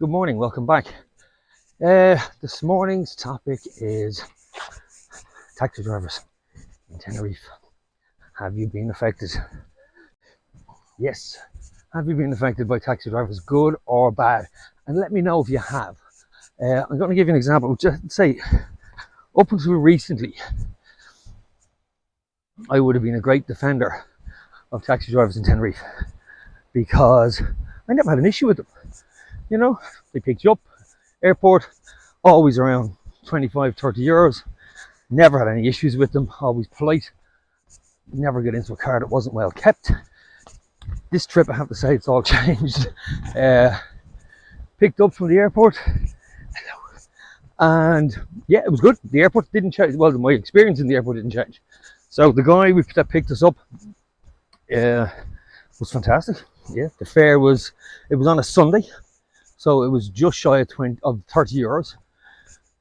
Good morning, welcome back. This morning's topic is taxi drivers in Tenerife. Have you been affected? Yes. Have you been affected by taxi drivers, good or bad? And let me know if you have. I'm going to give you an example. Just say, up until recently, I would have been a great defender of taxi drivers in Tenerife because I never had an issue with them. You know, they picked you up, airport, always around 25, 30 euros. Never had any issues with them, always polite. Never get into a car that wasn't well kept. This trip, I have to say, it's all changed. Picked up from the airport, and yeah, it was good. The airport didn't change. Well, my experience in the airport didn't change. So the guy that picked us up was fantastic. Yeah, the fare was, it was on a Sunday, so it was just shy of 30 euros.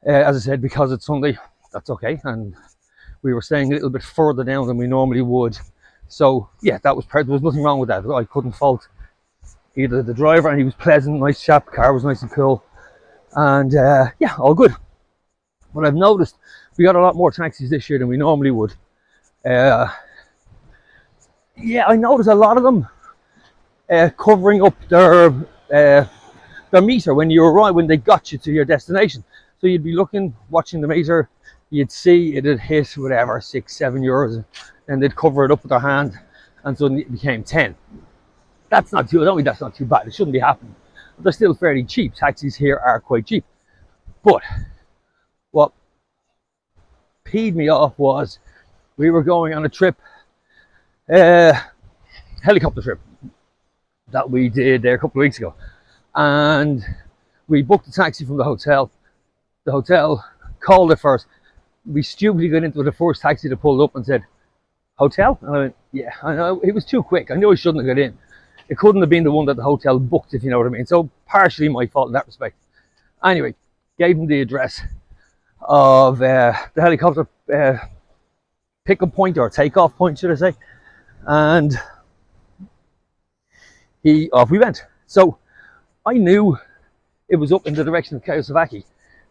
As I said, because it's Sunday, that's okay. And we were staying a little bit further down than we normally would. So yeah, there was nothing wrong with that. I couldn't fault either the driver, and he was pleasant, nice chap, car was nice and cool. And yeah, all good. But I've noticed we got a lot more taxis this year than we normally would. Yeah, I noticed a lot of them covering up their meter when you arrive, when they got you to your destination. So you'd be looking, watching the meter, you'd see it had hit whatever, 6-7 euros, and they'd cover it up with their hand, and suddenly it became 10. That's not too bad. It shouldn't be happening. But they're still fairly cheap. Taxis here are quite cheap. But what peed me off was we were going on a trip, helicopter trip that we did there a couple of weeks ago, and we booked a taxi from the hotel. The hotel called it first. We stupidly got into the first taxi that pulled up and said, "Hotel?" And I went, "Yeah." I know it was too quick. I knew I shouldn't have got in. It couldn't have been the one that the hotel booked, if you know what I mean. So partially my fault in that respect. Anyway, gave him the address of the helicopter pickup point, or takeoff point, should I say, and off we went. So I knew it was up in the direction of Kawasaki,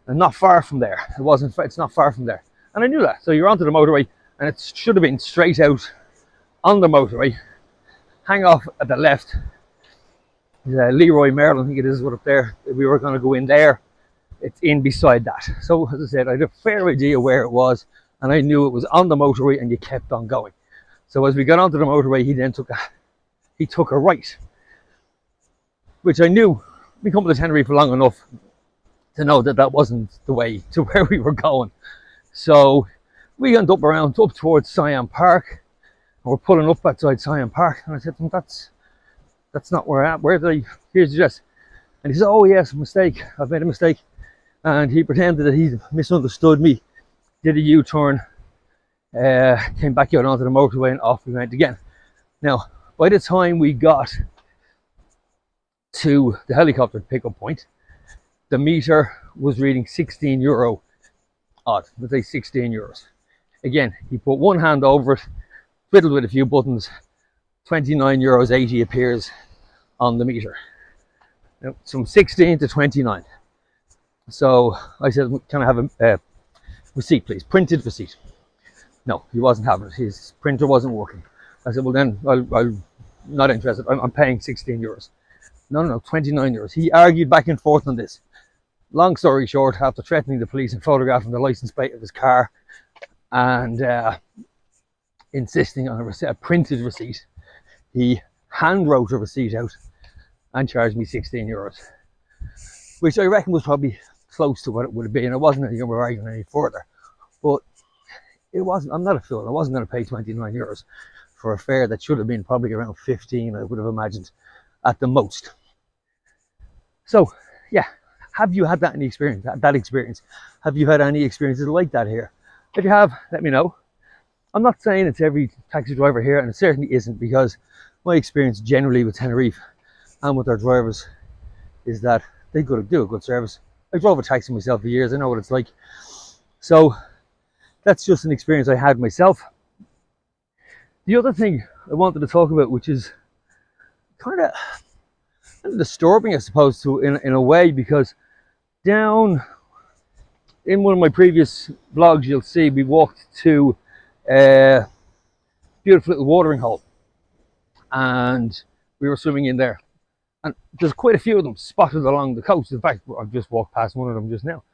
and not far from there. It's not far from there, and I knew that. So you're onto the motorway, and it should have been straight out on the motorway. Hang off at the left. Leroy Merlin, I think it is, what up there. We were going to go in there. It's in beside that. So as I said, I had a fair idea where it was, and I knew it was on the motorway, and you kept on going. So as we got onto the motorway, he then took a right, which I knew. We come to Tenerife for long enough to know that that wasn't the way to where we were going. So we went up towards Siam Park, and we're pulling up outside Siam Park, and I said to him, that's not where I'm at. Here's the address. And he said, "Oh yes, mistake. I've made a mistake." And he pretended that he misunderstood me, did a U-turn, came back out onto the motorway, and off we went again. Now, by the time we got to the helicopter pickup point, the meter was reading 16 euro odd. Let's say 16 euros. Again, he put one hand over it, fiddled with a few buttons, 29 euros 80 appears on the meter. Now, from 16 to 29. So I said, "Can I have a receipt, please? Printed receipt." No, he wasn't having it. His printer wasn't working. I said, "Well then, I'm not interested. I'm paying 16 euros. No, 29 euros. He argued back and forth on this. Long story short, after threatening the police and photographing the license plate of his car and insisting on a printed receipt, he hand wrote a receipt out and charged me 16 euros, which I reckon was probably close to what it would have been. It wasn't anything we're arguing any further, but it wasn't. I'm not a fool. I wasn't going to pay 29 euros for a fare that should have been probably around 15, I would have imagined, at the most. So yeah, have you had that experience? Have you had any experiences like that here? If you have, let me know. I'm not saying it's every taxi driver here, and it certainly isn't, because my experience generally with Tenerife and with their drivers is that they do a good service. I drove a taxi myself for years. I know what it's like. So that's just an experience I had myself. The other thing I wanted to talk about, which is kind of disturbing, I suppose, to in a way, because down in one of my previous vlogs, you'll see we walked to a beautiful little watering hole, and we were swimming in there. And there's quite a few of them spotted along the coast. In fact, I've just walked past one of them just now.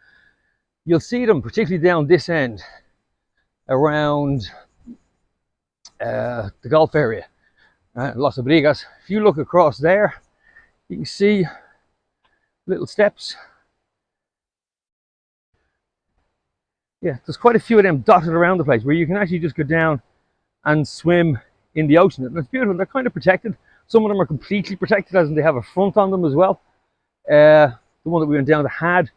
You'll see them particularly down this end around the Gulf area, Las Abrigas. If you look across there, you can see little steps. Yeah, there's quite a few of them dotted around the place where you can actually just go down and swim in the ocean. And it's beautiful. They're kind of protected. Some of them are completely protected, as in they have a front on them as well. The one that we went down to had,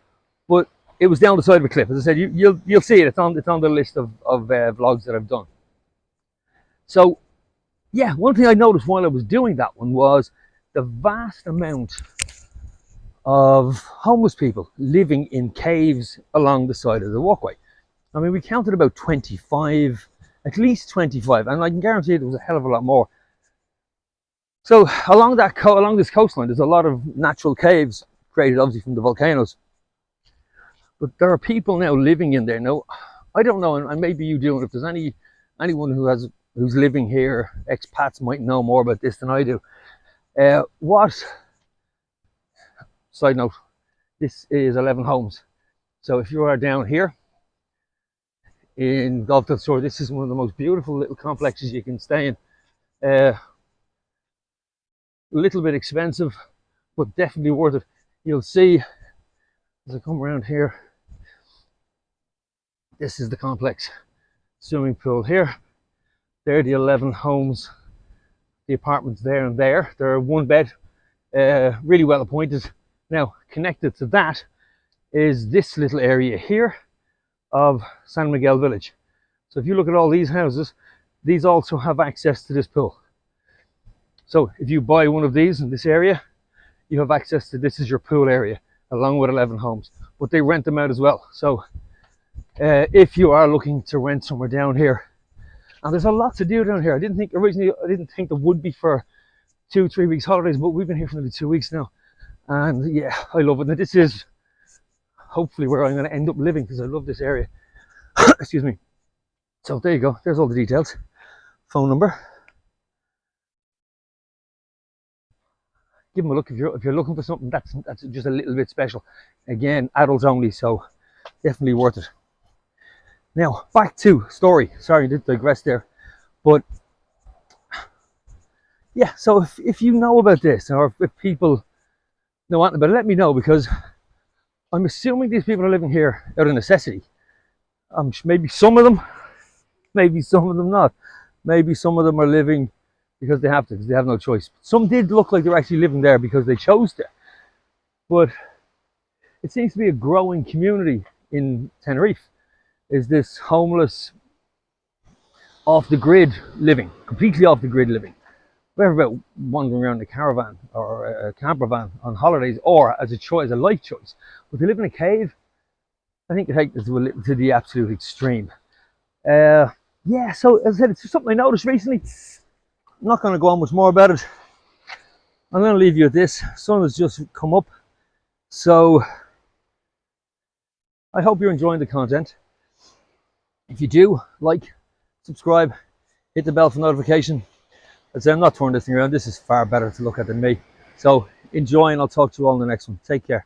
but it was down the side of a cliff. As I said, you'll see it. It's on the list of vlogs that I've done. So yeah, one thing I noticed while I was doing that one was the vast amount of homeless people living in caves along the side of the walkway. I mean, we counted about 25, at least 25, and I can guarantee there was a hell of a lot more. So along this coastline, there's a lot of natural caves created obviously from the volcanoes. But there are people now living in there. Now, I don't know, and maybe you do, and if there's anyone who's living here, expats, might know more about this than I do. Side note, this is 11 homes. So if you are down here in Gulf del Sur, this is one of the most beautiful little complexes you can stay in. A little bit expensive, but definitely worth it. You'll see as I come around here, this is the complex. Swimming pool here. There are the 11 homes, the apartments there and there. They're one bed, really well appointed. Now, connected to that is this little area here of San Miguel village. So if you look at all these houses, these also have access to this pool. So if you buy one of these in this area, you have access to this is your pool area, along with 11 homes. But they rent them out as well. So if you are looking to rent somewhere down here, and there's a lot to do down here. Originally I didn't think there would be for 2-3 weeks holidays, but we've been here for nearly 2 weeks now. And yeah, I love it. Now this is hopefully where I'm going to end up living, because I love this area. Excuse me. So there you go. There's all the details. Phone number. Give them a look if you're looking for something that's just a little bit special. Again, adults only, so definitely worth it. Now back to story. Sorry, I did digress there, but yeah. So if you know about this, or if people know anything about it, let me know, because I'm assuming these people are living here out of necessity. Maybe some of them, maybe some of them not. Maybe some of them are living because they have to, because they have no choice. Some did look like they were actually living there because they chose to. But it seems to be a growing community in Tenerife, is this homeless, off the grid living, completely off the grid living. Whether about wandering around a caravan or a camper van on holidays, or as a choice, a life choice. But to live in a cave, I think it takes it to the absolute extreme. Yeah, so as I said, it's something I noticed recently. I'm not going to go on much more about it. I'm going to leave you with this. Sun has just come up, so I hope you're enjoying the content. If you do, like, subscribe, hit the bell for notification. As I say, I'm not turning this thing around. This is far better to look at than me. So enjoy, and I'll talk to you all in the next one. Take care.